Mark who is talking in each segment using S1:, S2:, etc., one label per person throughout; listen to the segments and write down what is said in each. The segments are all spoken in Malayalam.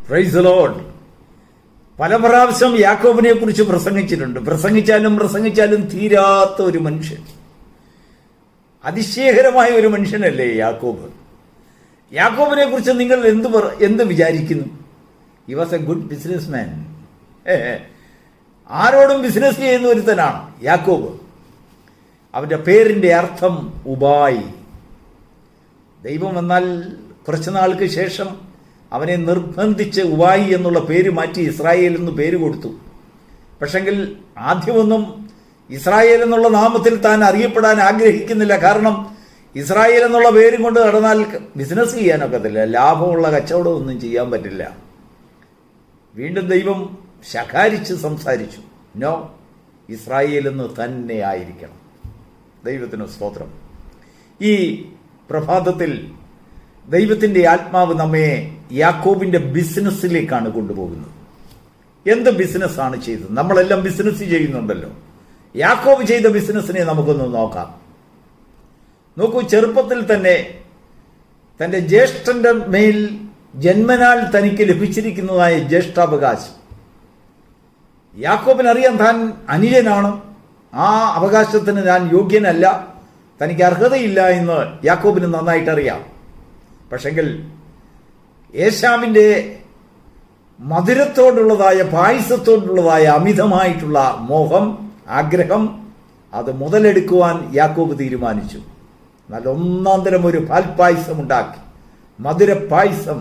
S1: Praise the Lord. പല പ്രാവശ്യം യാക്കോബിനെ കുറിച്ച് പ്രസംഗിച്ചിട്ടുണ്ട്. പ്രസംഗിച്ചാലും തീരാത്ത ഒരു മനുഷ്യൻ, അതിശയകരമായ ഒരു മനുഷ്യനല്ലേ യാക്കോബ്. യാക്കോബിനെ കുറിച്ച് നിങ്ങൾ എന്ത് വിചാരിക്കുന്നു? He was A good business man. ആരോടും ബിസിനസ് ചെയ്യുന്ന ഒരുത്തനാണ് യാക്കോബ്. അവന്റെ പേരിന്റെ അർത്ഥം ഉബായി. ദൈവം എന്നാൽ കുറച്ചു നാൾക്ക് ശേഷം അവനെ നിർബന്ധിച്ച് ഉബായി എന്നുള്ള പേര് മാറ്റി ഇസ്രായേൽ എന്ന് പേര് കൊടുത്തു. പക്ഷെങ്കിൽ ആദ്യമൊന്നും ഇസ്രായേൽ എന്നുള്ള നാമത്തിൽ താൻ അറിയപ്പെടാൻ ആഗ്രഹിക്കുന്നില്ല. കാരണം ഇസ്രായേൽ എന്നുള്ള പേരും കൊണ്ട് നടന്നാൽ ബിസിനസ് ചെയ്യാനൊക്കത്തില്ല, ലാഭമുള്ള കച്ചവടമൊന്നും ചെയ്യാൻ പറ്റില്ല. വീണ്ടും ദൈവം ശകാരിച്ച് സംസാരിച്ചു. നോ, ഇസ്രായേൽ എന്ന് തന്നെ ആയിരിക്കണം. ദൈവത്തിന് സ്തോത്രം. ഈ പ്രഭാതത്തിൽ ദൈവത്തിൻ്റെ ആത്മാവ് നമ്മെ യാക്കോബിന്റെ ബിസിനസ്സിലേക്കാണ് കൊണ്ടുപോകുന്നത്. എന്ത് ബിസിനസ്സാണ് ചെയ്തത്? നമ്മളെല്ലാം ബിസിനസ് ചെയ്യുന്നുണ്ടല്ലോ. യാക്കോബ് ചെയ്ത ബിസിനസ്സിനെ നമുക്കൊന്ന് നോക്കാം. നോക്കൂ, ചെറുപ്പത്തിൽ തന്നെ തന്റെ ജ്യേഷ്ഠന്റെ മേൽ ജന്മനാൽ തനിക്ക് ലഭിച്ചിരിക്കുന്നതായ ജ്യേഷ്ഠാവകാശം യാക്കോബിനറിയാം. താൻ അനുജനാണ്, ആ അവകാശത്തിന് ഞാൻ യോഗ്യനല്ല, തനിക്ക് അർഹതയില്ല എന്ന് യാക്കോബിന് നന്നായിട്ടറിയാം. പക്ഷെങ്കിൽ ഏശാവിന്റെ മധുരത്തോടുള്ളതായ, പായസത്തോടുള്ളതായ അമിതമായിട്ടുള്ള മോഹം, ആഗ്രഹം, അത് മുതലെടുക്കുവാൻ യാക്കോബ് തീരുമാനിച്ചു. നല്ല ഒന്നാം തരം ഒരു പാൽപ്പായസം ഉണ്ടാക്കി, മധുരപ്പായസം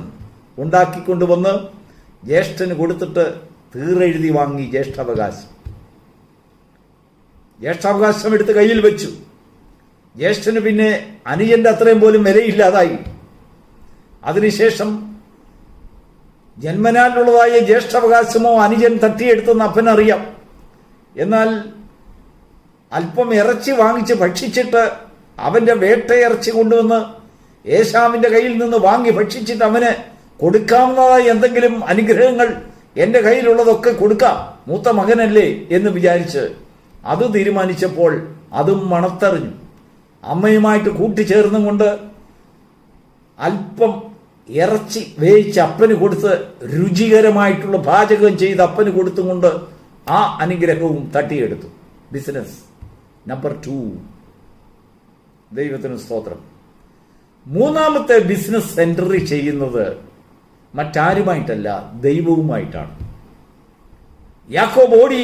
S1: ഉണ്ടാക്കിക്കൊണ്ടുവന്ന് ജ്യേഷ്ഠന് കൊടുത്തിട്ട് തീരെഴുതി വാങ്ങി ജ്യേഷ്ഠാവകാശം എടുത്ത് കയ്യിൽ വെച്ചു. ജ്യേഷ്ഠന് പിന്നെ അനുജന്റെ അത്രയും പോലും വിലയില്ലാതായി. അതിനുശേഷം ജന്മനാലുള്ളതായ ജ്യേഷ്ഠാവകാശമോ അനുജൻ തട്ടിയെടുത്തെന്ന് അപ്പനറിയാം. എന്നാൽ അല്പം ഇറച്ചി വാങ്ങിച്ച് ഭക്ഷിച്ചിട്ട് അവന്റെ വേട്ടയിറച്ചി കൊണ്ടുവന്ന് ഏശാവിന്റെ കയ്യിൽ നിന്ന് വാങ്ങി ഭക്ഷിച്ചിട്ട് അവന് കൊടുക്കാവുന്നതായ എന്തെങ്കിലും അനുഗ്രഹങ്ങൾ, എന്റെ കയ്യിലുള്ളതൊക്കെ കൊടുക്കാം, മൂത്ത മകനല്ലേ എന്ന് വിചാരിച്ച് അത് തീരുമാനിച്ചപ്പോൾ അതും മണത്തറിഞ്ഞു. അമ്മയുമായിട്ട് കൂട്ടിച്ചേർന്നും കൊണ്ട് അല്പം ഇറച്ചി വേവിച്ച് അപ്പന് കൊടുത്ത്, രുചികരമായിട്ടുള്ള പാചകം ചെയ്ത് അപ്പന് കൊടുത്തും കൊണ്ട് ആ അനുഗ്രഹവും തട്ടിയെടുത്തു. Business number 2. ദൈവത്തിന് സ്തോത്രം. മൂന്നാമത്തെ ബിസിനസ് എൻട്രി ചെയ്യുന്നത് മറ്റാരുമായിട്ടല്ല, ദൈവവുമായിട്ടാണ്. യാക്കോബ് ഓടി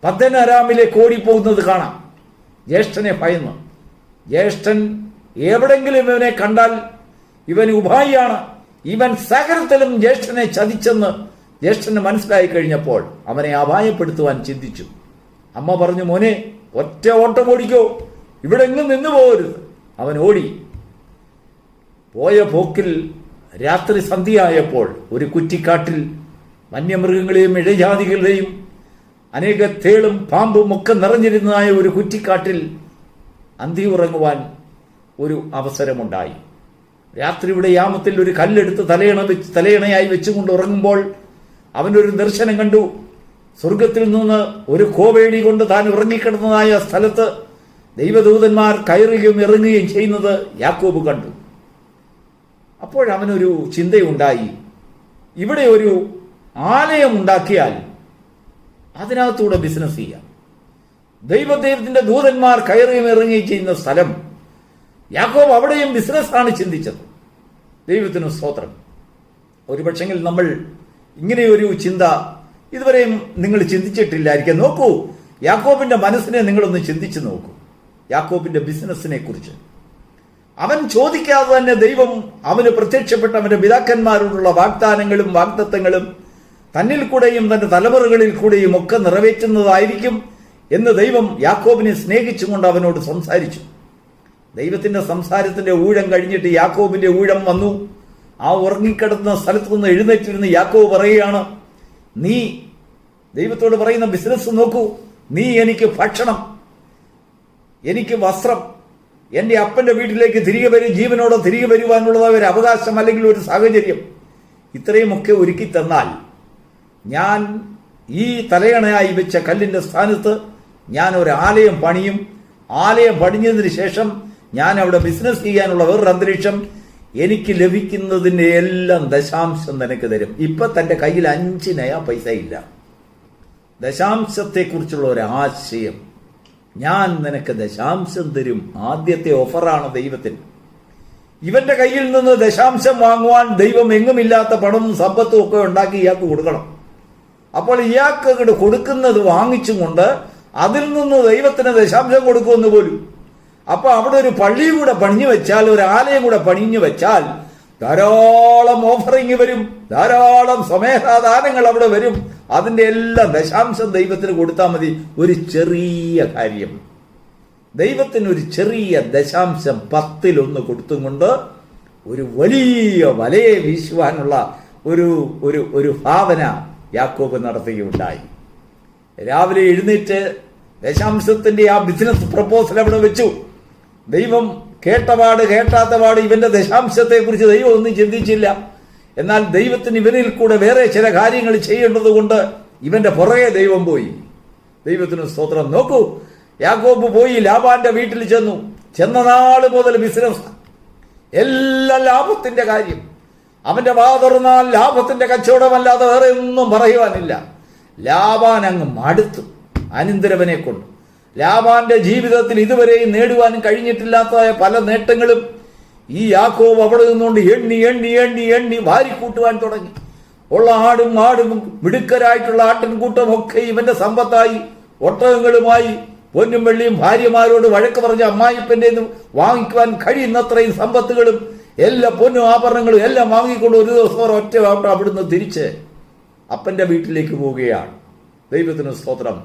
S1: പദ്ദൻ അരാമിലേക്ക് ഓടിപ്പോകുന്നത് കാണാം, ജ്യേഷ്ഠനെ ഭയന്ന്. ജ്യേഷ്ഠൻ എവിടെങ്കിലും ഇവനെ കണ്ടാൽ ഇവൻ ഉപായിയാണ്, ഇവൻ സകലത്തിലും ജ്യേഷ്ഠനെ ചതിച്ചെന്ന് ജ്യേഷ്ഠന് മനസ്സിലായി കഴിഞ്ഞപ്പോൾ അവനെ അപായപ്പെടുത്തുവാൻ ചിന്തിച്ചു. അമ്മ പറഞ്ഞു, മോനെ ഒറ്റ ഓട്ടം ഓടിക്കോ, ഇവിടെ എങ്ങും നിന്നു പോകരുത്. അവൻ ഓടി. പോയ പോക്കിൽ രാത്രി സന്ധ്യയായപ്പോൾ ഒരു കുറ്റിക്കാട്ടിൽ വന്യമൃഗങ്ങളെയും ഇഴജാതികളുടെയും അനേക തേളും പാമ്പും ഒക്കെ നിറഞ്ഞിരുന്നതായ ഒരു കുറ്റിക്കാട്ടിൽ അന്തി ഉറങ്ങുവാൻ ഒരു അവസരമുണ്ടായി. രാത്രിയുടെ യാമത്തിൽ ഒരു കല്ലെടുത്ത് തലയണയായി വെച്ചുകൊണ്ട് ഉറങ്ങുമ്പോൾ അവനൊരു ദർശനം കണ്ടു. സ്വർഗത്തിൽ നിന്ന് ഒരു കോവേടി കൊണ്ട് താൻ ഉറങ്ങിക്കിടന്നതായ സ്ഥലത്ത് ദൈവദൂതന്മാർ കയറുകയും ഇറങ്ങുകയും ചെയ്യുന്നത് യാക്കോബ് കണ്ടു. അപ്പോഴവനൊരു ചിന്തയുണ്ടായി, ഇവിടെ ഒരു ആലയം ഉണ്ടാക്കിയാൽ അതിനകത്തൂടെ ബിസിനസ് ചെയ്യാം. ദൈവത്തിന്റെ ദൂതന്മാർ കയറുകയും ഇറങ്ങുകയും ചെയ്യുന്ന സ്ഥലം. യാക്കോബ് അവിടെയും ബിസിനസ്സാണ് ചിന്തിച്ചത്. ദൈവത്തിന് സ്തോത്രം. ഒരു പക്ഷെങ്കിൽ നമ്മൾ ഇങ്ങനെയൊരു ചിന്ത ഇതുവരെയും നിങ്ങൾ ചിന്തിച്ചിട്ടില്ലായിരിക്കും. നോക്കൂ, യാക്കോബിന്റെ മനസ്സിനെ നിങ്ങളൊന്ന് ചിന്തിച്ചു നോക്കൂ. യാക്കോബിന്റെ ബിസിനസ്സിനെ കുറിച്ച് അവൻ ചോദിക്കാതെ തന്നെ ദൈവം അവന് പ്രത്യക്ഷപ്പെട്ട അവന്റെ പിതാക്കന്മാരോടുള്ള വാഗ്ദാനങ്ങളും വാഗ്ദത്തങ്ങളും തന്നിൽ കൂടെയും തന്റെ തലമുറകളിൽ കൂടെയും ഒക്കെ നിറവേറ്റുന്നതായിരിക്കും എന്ന് ദൈവം യാക്കോബിനെ സ്നേഹിച്ചുകൊണ്ട് അവനോട് സംസാരിച്ചു. ദൈവത്തിന്റെ സംസാരത്തിന്റെ ഊഴം കഴിഞ്ഞിട്ട് യാക്കോബിന്റെ ഊഴം വന്നു. ആ ഉറങ്ങിക്കിടന്ന സ്ഥലത്ത് നിന്ന് എഴുന്നേറ്റിരുന്ന് യാക്കോബ് പറയുകയാണ്, നീ ദൈവത്തോട് പറയുന്ന ബിസിനസ് നോക്കൂ, നീ എനിക്ക് ഭക്ഷണം, എനിക്ക് വസ്ത്രം, എന്റെ അപ്പന്റെ വീട്ടിലേക്ക് ജീവനോടെ തിരികെ വരുവാനുള്ളതായ ഒരു അവകാശം അല്ലെങ്കിൽ ഒരു സാഹചര്യം, ഇത്രയുമൊക്കെ ഒരുക്കി തന്നാൽ ഞാൻ ഈ തലയണയായി വെച്ച കല്ലിന്റെ സ്ഥാനത്ത് ഞാൻ ഒരു ആലയം പണിയും. ആലയം പണിഞ്ഞതിന് ശേഷം ഞാൻ അവിടെ ബിസിനസ് ചെയ്യാനുള്ള വേറൊരു അന്തരീക്ഷം, എനിക്ക് ലഭിക്കുന്നതിൻ്റെ എല്ലാം ദശാംശം നിനക്ക് തരും. ഇപ്പൊ തന്റെ കയ്യിൽ 5 നയാ പൈസ ഇല്ല. ദശാംശത്തെക്കുറിച്ചുള്ള ഒരു ആശയം, ഞാൻ നിനക്ക് ദശാംശം തരും. ആദ്യത്തെ ഓഫറാണ് ദൈവത്തിന്. ഇവന്റെ കയ്യിൽ നിന്ന് ദശാംശം വാങ്ങുവാൻ ദൈവം എങ്ങുമില്ലാത്ത പണവും സമ്പത്തും ഒക്കെ ഉണ്ടാക്കി ഇയാൾക്ക് കൊടുക്കണം. അപ്പോൾ ഇയാൾക്ക് ഇങ്ങോട്ട് കൊടുക്കുന്നത് വാങ്ങിച്ചും കൊണ്ട് അതിൽ നിന്ന് ദൈവത്തിന് ദശാംശം കൊടുക്കുമെന്ന് പോലും. അപ്പൊ അവിടെ ഒരു പള്ളിയും കൂടെ പണിഞ്ഞു വെച്ചാൽ, ഒരു ആലയം കൂടെ പണിഞ്ഞു വെച്ചാൽ ധാരാളം ഓഫറിങ് വരും, ധാരാളം സമയദാനങ്ങൾ അവിടെ വരും. അതിന്റെ എല്ലാം ദശാംശം ദൈവത്തിന് കൊടുത്താൽ മതി. ഒരു ചെറിയ കാര്യം, ദൈവത്തിന് ഒരു ചെറിയ ദശാംശം 10 കൊടുത്തും കൊണ്ട് ഒരു വലിയ വലയെ വീശുവാനുള്ള ഒരു ഭാവന യാക്കോബ് നടത്തുകയുണ്ടായി. രാവിലെ എഴുന്നേറ്റ് ദശാംശത്തിന്റെ ആ ബിസിനസ് പ്രപ്പോസൽ അവിടെ വെച്ചു. ദൈവം കേട്ടപാട് കേട്ടാത്തപാട് ഇവന്റെ ദശാംശത്തെ കുറിച്ച് ദൈവം ഒന്നും ചിന്തിച്ചില്ല. എന്നാൽ ദൈവത്തിന് ഇവനിൽ കൂടെ വേറെ ചില കാര്യങ്ങൾ ചെയ്യേണ്ടത് കൊണ്ട് ഇവന്റെ പുറകെ ദൈവം പോയി. ദൈവത്തിന് സ്തോത്രം. നോക്കൂ, യാക്കോബ് പോയി ലാബാന്റെ വീട്ടിൽ ചെന്നു. ചെന്ന നാള് മുതൽ ബിസിനസ്, എല്ലാ ലാഭത്തിന്റെ കാര്യം. അവന്റെ വാ തുറന്നാൽ ലാഭത്തിന്റെ കച്ചവടമല്ലാതെ വേറെ ഒന്നും പറയുവാനില്ല. ലാബാൻ അങ്ങ് മടുത്തു അനന്തരവനെ കൊണ്ട്. ലാബാന്റെ ജീവിതത്തിൽ ഇതുവരെയും നേടുവാനും കഴിഞ്ഞിട്ടില്ലാത്ത പല നേട്ടങ്ങളും ഈ യാക്കോബ് അവിടെ നിന്നുകൊണ്ട് എണ്ണി എണ്ണി എണ്ണി എണ്ണി വാരിക്കൂട്ടുവാൻ തുടങ്ങി. ഉള്ള ആടും മാടും മിടുക്കരായിട്ടുള്ള ആട്ടിൻകൂട്ടം ഒക്കെ ഇവന്റെ സമ്പത്തായി. ഒട്ടകങ്ങളുമായി പൊന്നും വെള്ളിയും ഭാര്യമാരോട് വഴക്ക് പറഞ്ഞ അമ്മായിപ്പന്റെ വാങ്ങിക്കുവാൻ കഴിയുന്നത്രയും സമ്പത്തുകളും എല്ലാ പൊന്നും ആഭരണങ്ങളും എല്ലാം വാങ്ങിക്കൊണ്ട് ഒരു ദിവസം ഒറ്റ അവിടുന്ന് തിരിച്ച് അപ്പന്റെ വീട്ടിലേക്ക് പോവുകയാണ്. ദൈവത്തിന് സ്തോത്രം.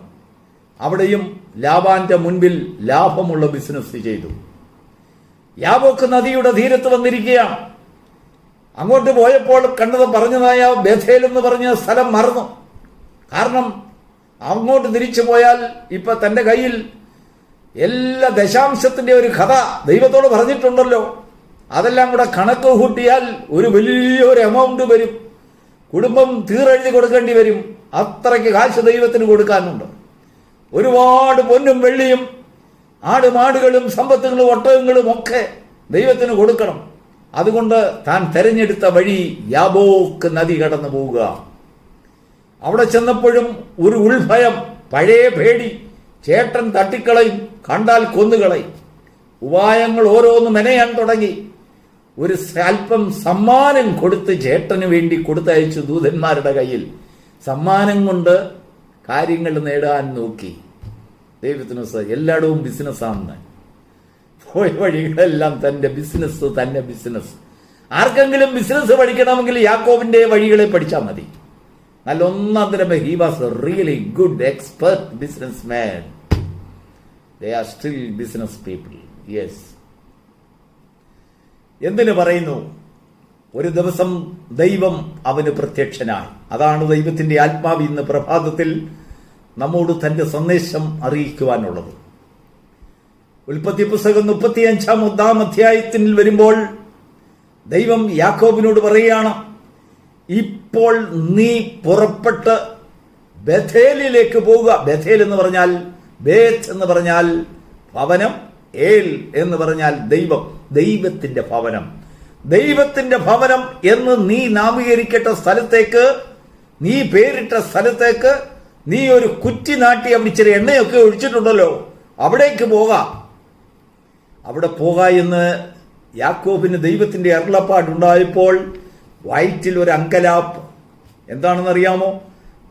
S1: അവിടെയും ലാബാന്റെ മുൻപിൽ ലാഭമുള്ള ബിസിനസ് ചെയ്തു. യാബോക്ക് നദിയുടെ തീരത്ത് വന്നിരിക്കുകയാണ്. അങ്ങോട്ട് പോയപ്പോൾ കണ്ടത് പറഞ്ഞതായ ബേഥേൽ എന്ന് പറഞ്ഞ സ്ഥലം മറന്നു. കാരണം അങ്ങോട്ട് തിരിച്ചു പോയാൽ ഇപ്പൊ തന്റെ കയ്യിൽ എല്ലാ ദശാംശത്തിന്റെ ഒരു കഥ ദൈവത്തോട് പറഞ്ഞിട്ടുണ്ടല്ലോ. അതെല്ലാം കൂടെ കണക്ക് കൂട്ടിയാൽ ഒരു വലിയൊരു എമൗണ്ട് വരും. കുടുംബം തീരെഴുതി കൊടുക്കേണ്ടി വരും. അത്രയ്ക്ക് കാശ് ദൈവത്തിന് കൊടുക്കാനുണ്ട്. ഒരുപാട് പൊന്നും വെള്ളിയും ആടുമാടുകളും സമ്പത്തുകളും ഒട്ടകങ്ങളും ഒക്കെ ദൈവത്തിന് കൊടുക്കണം. അതുകൊണ്ട് താൻ തെരഞ്ഞെടുത്ത വഴി യാബോക്ക് നദി കടന്നു പോവുക. അവിടെ ചെന്നപ്പോഴും ഒരു ഉൾഭയം, പഴയ പേടി. ചേട്ടൻ തട്ടിക്കളയും, കണ്ടാൽ കൊന്നുകളയും. ഉപായങ്ങൾ ഓരോന്ന് മെനയാൻ തുടങ്ങി. ഒരു അല്പം സമ്മാനം കൊടുത്ത് ചേട്ടന് വേണ്ടി കൊടുത്തയച്ചു ദൂതന്മാരുടെ കയ്യിൽ. സമ്മാനം കൊണ്ട് കാര്യങ്ങൾ നേടാൻ നോക്കി. ദൈവത്തിന് എല്ലായിടവും ബിസിനസ്സാണെന്ന്. പോയ വഴികളെല്ലാം തന്റെ ബിസിനസ്, തന്നെ ബിസിനസ്. ആർക്കെങ്കിലും ബിസിനസ് പഠിക്കണമെങ്കിൽ യാക്കോബിന്റെ വഴികളെ പഠിച്ചാൽ മതി. നല്ല ഒന്നാം തരം. He was A really good expert business man. They are still business people. Yes. എന്തിനു പറയുന്നു? ഒരു ദിവസം ദൈവം അവന് പ്രത്യക്ഷനായി. അതാണ് ദൈവത്തിന്റെ ആത്മാവ് ഇന്ന് പ്രഭാതത്തിൽ നമ്മോട് തന്റെ സന്ദേശം അറിയിക്കുവാനുള്ളത്. ഉൽപ്പത്തി പുസ്തകം 35-ാം അധ്യായത്തിൽ വരുമ്പോൾ ദൈവം യാക്കോബിനോട് പറയുകയാണ്, ഇപ്പോൾ നീ പുറപ്പെട്ട് ബഥേലിലേക്ക് പോവുക. ബഥേൽ എന്ന് പറഞ്ഞാൽ, ബേത്ത് എന്ന് പറഞ്ഞാൽ ഭവനം, ഏൽ എന്ന് പറഞ്ഞാൽ ദൈവം, ദൈവത്തിന്റെ ഭവനം. ദൈവത്തിന്റെ ഭവനം എന്ന് നീ നാമീകരിക്കട്ട സ്ഥലത്തേക്ക്, നീ പേരിട്ട സ്ഥലത്തേക്ക് നീ ഒരു കുറ്റി നാട്ടി അവിടെ ഇച്ചിരി എണ്ണയൊക്കെ ഒഴിച്ചിട്ടുണ്ടല്ലോ, അവിടേക്ക് പോകാം. അവിടെ പോകാ എന്ന് യാക്കോബിന് ദൈവത്തിന്റെ അരുളപ്പാടുണ്ടായപ്പോൾ വയറ്റിൽ ഒരു അങ്കലാപ്പ്. എന്താണെന്നറിയാമോ?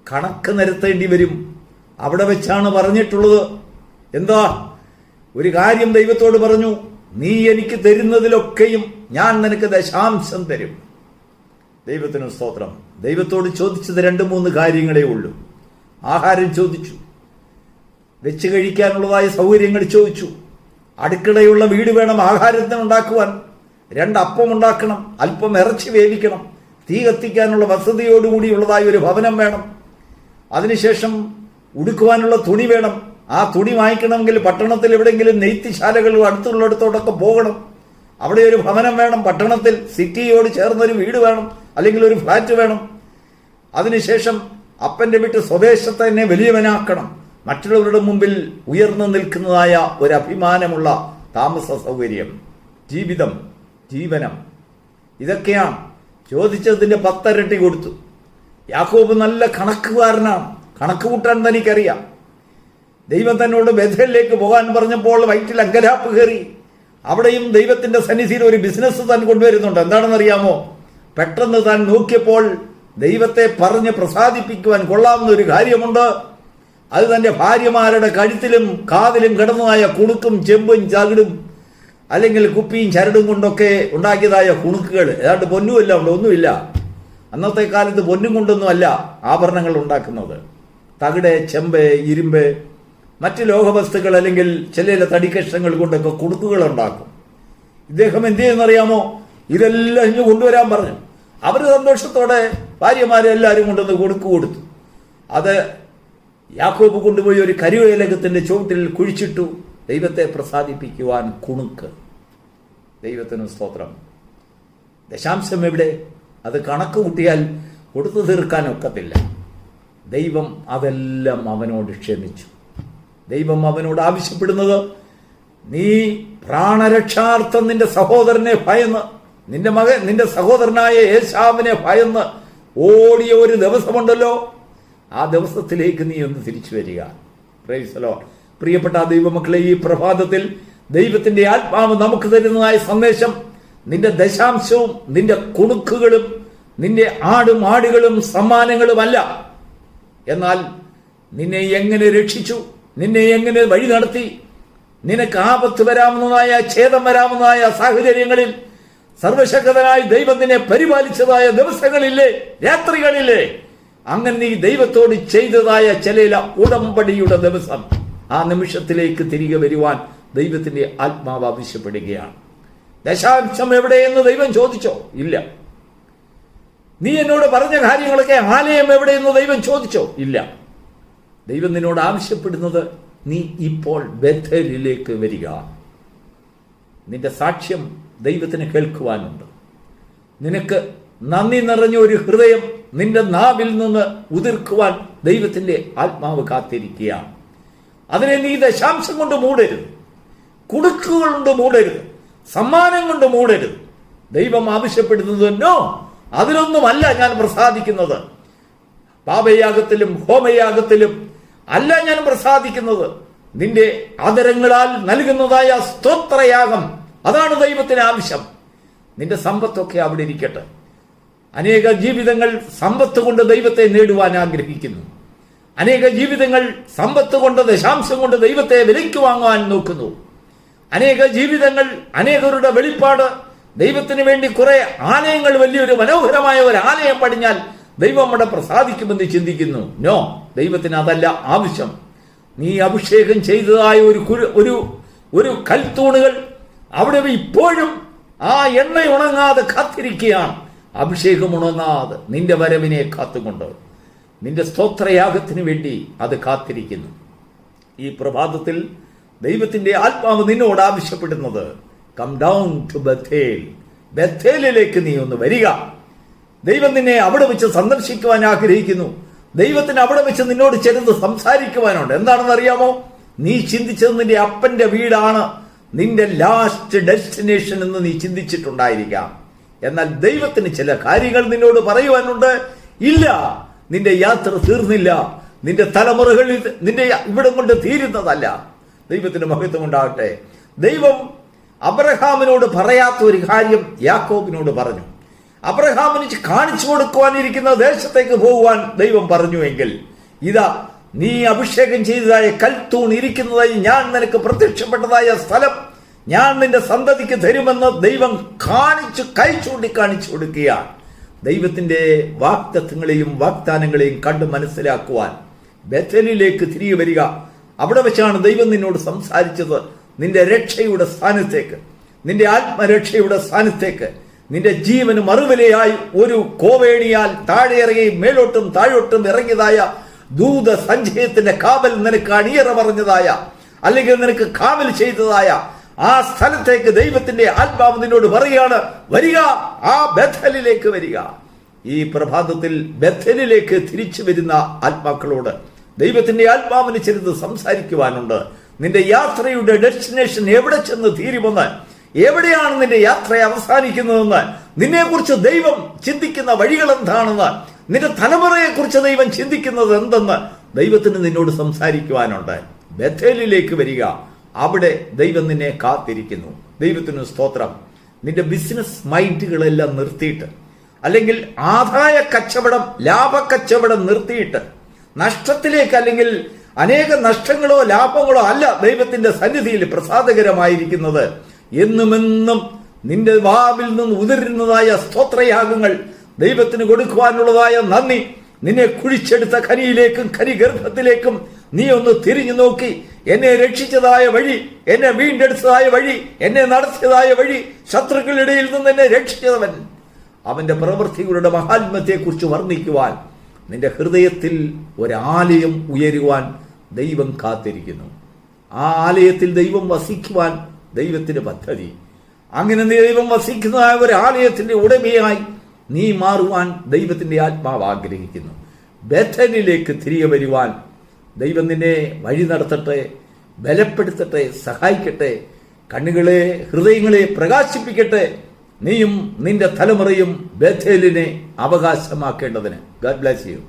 S1: കണക്ക് നിരത്തേണ്ടി വരും. അവിടെ വെച്ചാണ് പറഞ്ഞിട്ടുള്ളത്. എന്താ? ഒരു കാര്യം ദൈവത്തോട് പറഞ്ഞു, നീ എനിക്ക് തരുന്നതിലൊക്കെയും ഞാൻ നിനക്ക് ദശാംശം തരും. ദൈവത്തിന് സ്തോത്രം. ദൈവത്തോട് ചോദിച്ചത് 2-3 കാര്യങ്ങളേ ഉള്ളൂ. ആഹാരം ചോദിച്ചു, വെച്ച് കഴിക്കാനുള്ളതായ സൗകര്യങ്ങൾ ചോദിച്ചു. അടുക്കളയുള്ള വീട് വേണം ആഹാരത്തിന് ഉണ്ടാക്കുവാൻ. 2 അപ്പം ഉണ്ടാക്കണം, അല്പം ഇറച്ചി വേവിക്കണം, തീ കത്തിക്കാനുള്ള വസതിയോടുകൂടിയുള്ളതായ ഒരു ഭവനം വേണം. അതിനുശേഷം ഉടുക്കുവാനുള്ള തുണി വേണം. ആ തുണി വാങ്ങിക്കണമെങ്കിൽ പട്ടണത്തിൽ എവിടെയെങ്കിലും നെയ്ത്തുശാലകൾ അടുത്തുള്ളിടത്തോടൊക്കെ പോകണം. അവിടെ ഒരു ഭവനം വേണം. പട്ടണത്തിൽ സിറ്റിയോട് ചേർന്നൊരു വീട് വേണം, അല്ലെങ്കിൽ ഒരു ഫ്ലാറ്റ് വേണം. അതിനുശേഷം അപ്പന്റെ വീട്ട് സ്വദേശത്തെ തന്നെ വലിയവനാക്കണം. മറ്റുള്ളവരുടെ മുമ്പിൽ ഉയർന്നു നിൽക്കുന്നതായ ഒരു അഭിമാനമുള്ള താമസ സൗകര്യം, ജീവിതം, ജീവനം. ഇതൊക്കെയാണ്. ചോദിച്ചതിൻ്റെ 10 ഇരട്ടി കൊടുത്തു. യാക്കോബ് നല്ല കണക്കുകാരനാണ്, കണക്ക് കൂട്ടാൻ തനിക്കറിയാം. ദൈവം തന്നോട് ബേഥേലിലേക്ക് പോകാൻ പറഞ്ഞപ്പോൾ വയറ്റിൽ അങ്കലാപ്പ് കയറി. അവിടെയും ദൈവത്തിന്റെ സന്നിധിയിൽ ഒരു ബിസിനസ് താൻ കൊണ്ടുവരുന്നുണ്ട്. എന്താണെന്നറിയാമോ? പെട്ടെന്ന് താൻ നോക്കിയപ്പോൾ ദൈവത്തെ പറഞ്ഞ് പ്രസാദിപ്പിക്കുവാൻ കൊള്ളാവുന്ന ഒരു കാര്യമുണ്ട്. അത് തന്റെ ഭാര്യമാരുടെ കഴുത്തിലും കാതിലും കിടന്നതായ കുണുക്കും ചെമ്പും ചകിടും അല്ലെങ്കിൽ കുപ്പിയും ചരടും കൊണ്ടൊക്കെ ഉണ്ടാക്കിയതായ കുണുക്കുകൾ. ഏതാണ്ട് പൊന്നുമല്ല ഉണ്ട്, ഒന്നുമില്ല. അന്നത്തെ കാലത്ത് പൊന്നും കൊണ്ടൊന്നും അല്ല ആഭരണങ്ങൾ ഉണ്ടാക്കുന്നത്. തകിട്, ചെമ്പ്, ഇരുമ്പ്, മറ്റ് ലോഹവസ്തുക്കൾ അല്ലെങ്കിൽ ചില തടിക്കഷ്ണങ്ങൾ കൊണ്ടൊക്കെ കുണുക്കുകൾ ഉണ്ടാക്കും. ഇദ്ദേഹം എന്ത് ചെയ്യുന്നറിയാമോ? ഇതെല്ലാം ഇങ്ങ് കൊണ്ടുവരാൻ പറഞ്ഞു. അവർ സന്തോഷത്തോടെ ഭാര്യമാരെ എല്ലാവരും കൊണ്ടുവന്ന് കുണുക്ക് കൊടുത്തു. അത് യാക്കോബ് കൊണ്ടുപോയി ഒരു കരുവേലകത്തിന്റെ ചുവട്ടിൽ കുഴിച്ചിട്ടു. ദൈവത്തെ പ്രസാദിപ്പിക്കുവാൻ കുണുക്ക്. ദൈവത്തിന് സ്തോത്രം. ദശാംശം എവിടെ? അത് കണക്ക് കൂട്ടിയാൽ കൊടുത്തു തീർക്കാൻ ഒക്കത്തില്ല. ദൈവം അതെല്ലാം അവനോട് ക്ഷമിച്ചു. ദൈവം അവനോട് ആവശ്യപ്പെടുന്നത്, നീ പ്രാണരക്ഷാർത്ഥം നിന്റെ സഹോദരനെ ഭയന്ന്, നിന്റെ സഹോദരനായ ഏശാവിനെ ഭയന്ന് ഓടിയ ഒരു ദിവസമുണ്ടല്ലോ, ആ ദിവസത്തിലേക്ക് നീ ഒന്ന് തിരിച്ചു വരിക. Praise the Lord. പ്രിയപ്പെട്ട ദൈവമക്കളെ, ഈ പ്രഭാതത്തിൽ ദൈവത്തിന്റെ ആത്മാവ് നമുക്ക് തരുന്നതായ സന്ദേശം, നിന്റെ ദശാംശവും നിന്റെ കുണുക്കുകളും നിന്റെ ആടുമാടുകളും സമ്മാനങ്ങളുമല്ല, എന്നാൽ നിന്നെ എങ്ങനെ രക്ഷിച്ചു, നിന്നെ എങ്ങനെ വഴി നടത്തി, നിനക്ക് ആപത്ത് വരാവുന്നതായ, ഛേദം വരാവുന്നതായ സാഹചര്യങ്ങളിൽ സർവശക്തനായ ദൈവം നിന്നെ പരിപാലിച്ചതായ ദിവസങ്ങളില്ലേ, രാത്രികളില്ലേ, അങ്ങനെ നീ ദൈവത്തോട് ചെയ്തതായ ചില ഉടമ്പടിയുടെ ദിവസം, ആ നിമിഷത്തിലേക്ക് തിരികെ വരുവാൻ ദൈവത്തിന്റെ ആത്മാവ് ആവശ്യപ്പെടുകയാണ്. ദശാംശം എവിടെയെന്ന് ദൈവം ചോദിച്ചോ? ഇല്ല. നീ എന്നോട് പറഞ്ഞ കാര്യങ്ങളൊക്കെ ആലയം എവിടെയെന്ന് ദൈവം ചോദിച്ചോ? ഇല്ല. ദൈവം നിന്നോട് ആവശ്യപ്പെടുന്നത്, നീ ഇപ്പോൾ ബേഥേലിലേക്ക് വരിക. നിന്റെ സാക്ഷ്യം ദൈവത്തിന് കേൾക്കുവാനുണ്ട്. നിനക്ക് നന്ദി നിറഞ്ഞ ഒരു ഹൃദയം നിന്റെ നാവിൽ നിന്ന് ഉതിർക്കുവാൻ ദൈവത്തിന്റെ ആത്മാവ് കാത്തിരിക്കുകയാണ്. അതിനെ നീ ദശാംശം കൊണ്ട് മൂടരുത്, കുടുക്കുകൾ കൊണ്ട് മൂടരുത്, സമ്മാനം കൊണ്ട് മൂടരുത്. ദൈവം ആവശ്യപ്പെടുന്നത്, നോ, അതിലൊന്നുമല്ല ഞാൻ പ്രസാദിക്കുന്നത്. പാപയാഗത്തിലും ഹോമയാഗത്തിലും അല്ല ഞാൻ പ്രസാദിക്കുന്നത്. നിന്റെ ആദരങ്ങളാൽ നൽകുന്നതായ സ്തോത്രയാഗം, അതാണ് ദൈവത്തിന് ആവശ്യം. നിന്റെ സമ്പത്തൊക്കെ അവിടെ ഇരിക്കട്ടെ. അനേക ജീവിതങ്ങൾ സമ്പത്ത് കൊണ്ട് ദൈവത്തെ നേടുവാൻ ആഗ്രഹിക്കുന്നു. അനേക ജീവിതങ്ങൾ സമ്പത്ത് കൊണ്ട്, ദശാംശം കൊണ്ട് ദൈവത്തെ വിലയ്ക്ക് വാങ്ങുവാൻ നോക്കുന്നു. അനേക ജീവിതങ്ങൾ, അനേകരുടെ വെളിപ്പാട്, ദൈവത്തിന് വേണ്ടി കുറെ ആലയങ്ങൾ, വലിയൊരു മനോഹരമായ ഒരു ആലയം പടിഞ്ഞാൽ ദൈവം അവിടെ പ്രസാദിക്കുമെന്ന് ചിന്തിക്കുന്നു. നോ, ദൈവത്തിന് അതല്ല ആവശ്യം. നീ അഭിഷേകം ചെയ്തതായ ഒരു കൽത്തൂണുകൾ അവിടെ ഇപ്പോഴും ആ എണ്ണ ഉണങ്ങാതെ കാത്തിരിക്കുകയാണ്. അഭിഷേകം ഉണങ്ങാതെ നിന്റെ വരവിനെ കാത്തുകൊണ്ട് നിന്റെ സ്തോത്രയാഗത്തിന് വേണ്ടി അത് കാത്തിരിക്കുന്നു. ഈ പ്രഭാതത്തിൽ ദൈവത്തിന്റെ ആത്മാവ് നിന്നോട് ആവശ്യപ്പെടുന്നത്, കം ഡൗൺ ടു ബഥേൽ. ബഥേലിലേക്ക് നീ ഒന്ന് വരിക. ദൈവം നിന്നെ അവിടെ വെച്ച് സന്ദർശിക്കുവാൻ ആഗ്രഹിക്കുന്നു. ദൈവത്തിന് അവിടെ വെച്ച് നിന്നോട് ചെറുത് സംസാരിക്കുവാനുണ്ട്. എന്താണെന്ന് അറിയാമോ? നീ ചിന്തിച്ചത് നിന്റെ അപ്പന്റെ വീടാണ് നിന്റെ ലാസ്റ്റ് ഡെസ്റ്റിനേഷൻ എന്ന് നീ ചിന്തിച്ചിട്ടുണ്ടായിരിക്കാം. എന്നാൽ ദൈവത്തിന് ചില കാര്യങ്ങൾ നിന്നോട് പറയുവാനുണ്ട്. ഇല്ല, നിന്റെ യാത്ര തീർന്നില്ല. നിന്റെ തലമുറകളിൽ നിന്റെ ഇവിടം കൊണ്ട് തീരുന്നതല്ല. ദൈവത്തിന് മഹത്വം ഉണ്ടാകട്ടെ. ദൈവം അബ്രഹാമിനോട് പറയാത്ത ഒരു കാര്യം യാക്കോബിനോട് പറഞ്ഞു. അബ്രഹാമിന് കാണിച്ചു കൊടുക്കുവാനിരിക്കുന്ന ദേശത്തേക്ക് പോകുവാൻ ദൈവം പറഞ്ഞുവെങ്കിൽ, ഇതാ നീ അഭിഷേകം ചെയ്തതായ കൽത്തൂൺ ഇരിക്കുന്നതായി ഞാൻ നിനക്ക് പ്രത്യക്ഷപ്പെട്ടതായ സ്ഥലം ഞാൻ നിന്റെ സന്തതിക്ക് തരുമെന്ന് ദൈവം കൈ ചൂണ്ടിക്കാണിച്ചു കൊടുക്കുകയാണ്. ദൈവത്തിന്റെ വാഗ്ദത്തങ്ങളെയും വാഗ്ദാനങ്ങളെയും കണ്ട് മനസ്സിലാക്കുവാൻ ബേഥേലിലേക്ക് തിരികെ വരിക. അവിടെ വെച്ചാണ് ദൈവം നിന്നോട് സംസാരിച്ചത്. നിന്റെ രക്ഷയുടെ സ്ഥാനത്തേക്ക്, നിന്റെ ആത്മരക്ഷയുടെ സ്ഥാനത്തേക്ക്, നിന്റെ ജീവന് മറുവിലയായി ഒരു കോവേണിയാൽ താഴെ ഇറങ്ങി മേലോട്ടും താഴോട്ടും ഇറങ്ങിയതായ ദൂത സഞ്ചയത്തിന്റെ കാവൽ നിനക്ക് അണിയറ പറഞ്ഞതായ, അല്ലെങ്കിൽ നിനക്ക് കാവൽ ചെയ്തതായ ആ സ്ഥലത്തേക്ക് ദൈവത്തിന്റെ ആത്മാവ് നിന്നോട് പറയുകയാണ്, വരിക, ആ ബേഥേലിലേക്ക് വരിക. ഈ പ്രഭാതത്തിൽ ബേഥേലിലേക്ക് തിരിച്ചു വരുന്ന ആത്മാക്കളോട് ദൈവത്തിന്റെ ആത്മാവിന് ചെറുത് സംസാരിക്കുവാനുണ്ട്. നിന്റെ യാത്രയുടെ ഡെസ്റ്റിനേഷൻ എവിടെ ചെന്ന് തീരുമെന്ന് എവിടെയാണ് നിന്റെ യാത്ര അവസാനിക്കുന്നതെന്ന്, നിന്നെക്കുറിച്ച് ദൈവം ചിന്തിക്കുന്ന വഴികൾ എന്താണെന്ന്, നിന്റെ തലമുറയെക്കുറിച്ച് ദൈവം ചിന്തിക്കുന്നത് എന്തെന്ന് ദൈവത്തിന് നിന്നോട് സംസാരിക്കുവാനുണ്ട്. ബേഥേലിലേക്ക് വരിക, അവിടെ ദൈവം നിന്നെ കാത്തിരിക്കുന്നു. ദൈവത്തിന് സ്തോത്രം. നിന്റെ ബിസിനസ് മൈൻഡുകളെല്ലാം നിർത്തിയിട്ട്, അല്ലെങ്കിൽ ആദായ കച്ചവടം, ലാഭക്കച്ചവടം നിർത്തിയിട്ട്, നഷ്ടത്തിലേക്ക് അല്ലെങ്കിൽ അനേക നഷ്ടങ്ങളോ ലാഭങ്ങളോ അല്ല ദൈവത്തിന്റെ സന്നിധിയിൽ പ്രസാദകരമായിരിക്കുന്നത്. എന്നുമെന്നും നിന്റെ വാവിൽ നിന്ന് ഉതിരുന്നതായ സ്തോത്രയാഗങ്ങൾ, ദൈവത്തിന് കൊടുക്കുവാനുള്ളതായ നന്ദി, നിന്നെ കുഴിച്ചെടുത്ത ഖനിയിലേക്കും ഖനിഗർഭത്തിലേക്കും നീ ഒന്ന് തിരിഞ്ഞു നോക്കി, എന്നെ രക്ഷിച്ചതായ വഴി, എന്നെ വീണ്ടെടുത്തതായ വഴി, എന്നെ നടത്തിയതായ വഴി, ശത്രുക്കളുടെ ഇടയിൽ നിന്ന് എന്നെ രക്ഷിച്ചവൻ, അവന്റെ പ്രവൃത്തികളുടെ മഹാത്മ്യത്തെ കുറിച്ച് വർണ്ണിക്കുവാൻ നിന്റെ ഹൃദയത്തിൽ ഒരാലയം ഉയരുവാൻ ദൈവം കാത്തിരിക്കുന്നു. ആ ആലയത്തിൽ ദൈവം വസിക്കുവാൻ ദൈവത്തിന്റെ പദ്ധതി. അങ്ങനെ ദൈവം വസിക്കുന്നതായ ഒരു ആലയത്തിന്റെ ഉടമയായി നീ മാറുവാൻ ദൈവത്തിന്റെ ആത്മാവ് ആഗ്രഹിക്കുന്നു. ബേഥേലിലേക്ക് തിരികെ വരുവാൻ ദൈവം നിന്നെ വഴി നടത്തട്ടെ, ബലപ്പെടുത്തട്ടെ, സഹായിക്കട്ടെ, കണ്ണുകളെ ഹൃദയങ്ങളെ പ്രകാശിപ്പിക്കട്ടെ. നീയും നിന്റെ തലമുറയും ബേഥേലിനെ അവകാശമാക്കേണ്ടതിന്. God bless U.